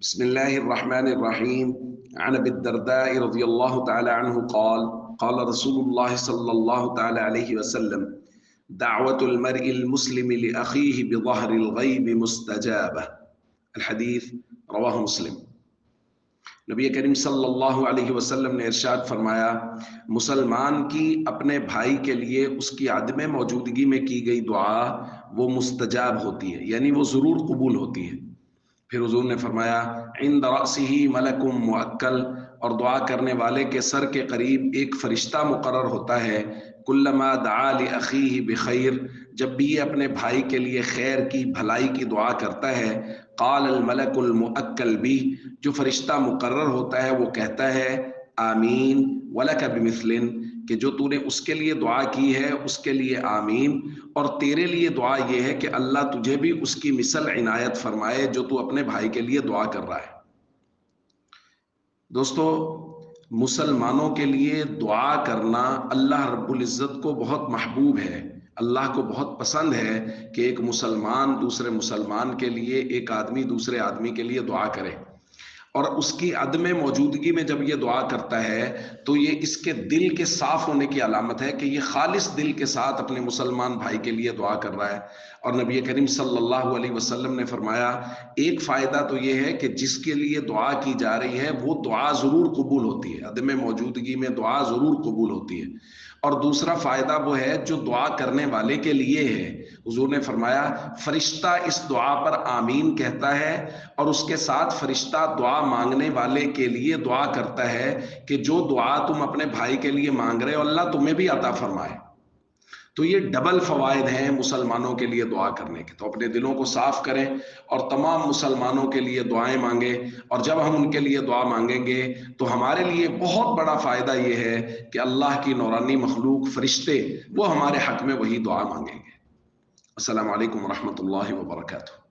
بسم الله الرحمن الرحيم. عن ابي الدرداء رضي الله تعالى عنه قال قال رسول الله صلى الله تعالى عليه وسلم: دعوة المرء المسلم لأخيه بظهر الغيب مستجابة. الحديث رواه مسلم. نبی کریم صلی اللہ علیہ وسلم نے ارشاد فرمایا، مسلمان کی اپنے بھائی کے لیے اس کی عدم موجودگی میں کی گئی دعا وہ مستجاب ہوتی ہے، یعنی وہ ضرور قبول ہوتی ہے۔ پھر حضور نے فرمایا، عند رأسہ ملک موکل، اور دعا کرنے والے کے سر کے قریب ایک فرشتہ مقرر ہوتا ہے، کلما دعا لأخیہ بخیر، جب بھی یہ اپنے بھائی کے لیے خیر کی بھلائی کی دعا کرتا ہے، قال الملک المؤکل بھی، جو فرشتہ مقرر ہوتا ہے وہ کہتا ہے آمین ولک بمثل، کہ جو تو نے اس کے لیے دعا کی ہے اس کے لیے آمین، اور تیرے لیے دعا یہ ہے کہ اللہ تجھے بھی اس کی مثل عنایت فرمائے جو تو اپنے بھائی کے لیے دعا کر رہا ہے۔ دوستو، مسلمانوں کے لیے دعا کرنا اللہ رب العزت کو بہت محبوب ہے، اللہ کو بہت پسند ہے کہ ایک مسلمان دوسرے مسلمان کے لیے، ایک آدمی دوسرے آدمی کے لیے دعا کرے، اور اس کی عدم موجودگی میں جب یہ دعا کرتا ہے تو یہ اس کے دل کے صاف ہونے کی علامت ہے کہ یہ خالص دل کے ساتھ اپنے مسلمان بھائی کے لیے دعا کر رہا ہے۔ اور نبی کریم صلی اللہ علیہ وسلم نے فرمایا، ایک فائدہ تو یہ ہے کہ جس کے لیے دعا کی جا رہی ہے وہ دعا ضرور قبول ہوتی ہے، عدم موجودگی میں دعا ضرور قبول ہوتی ہے۔ اور دوسرا فائدہ وہ ہے جو دعا کرنے والے کے لیے ہے۔ حضور نے فرمایا، فرشتہ اس دعا پر آمین کہتا ہے، اور اس کے ساتھ فرشتہ دعا مانگنے والے کے لیے دعا کرتا ہے کہ جو دعا تم اپنے بھائی کے لیے مانگ رہے ہو اللہ تمہیں بھی عطا فرمائے۔ تو یہ ڈبل فوائد ہیں مسلمانوں کے لیے دعا کرنے کے۔ تو اپنے دلوں کو صاف کریں اور تمام مسلمانوں کے لیے دعائیں مانگیں، اور جب ہم ان کے لیے دعا مانگیں گے تو ہمارے لیے بہت بڑا فائدہ یہ ہے کہ اللہ کی نورانی مخلوق فرشتے وہ ہمارے حق میں وہی دعا مانگیں گے۔ السلام علیکم ورحمۃ اللہ وبرکاتہ۔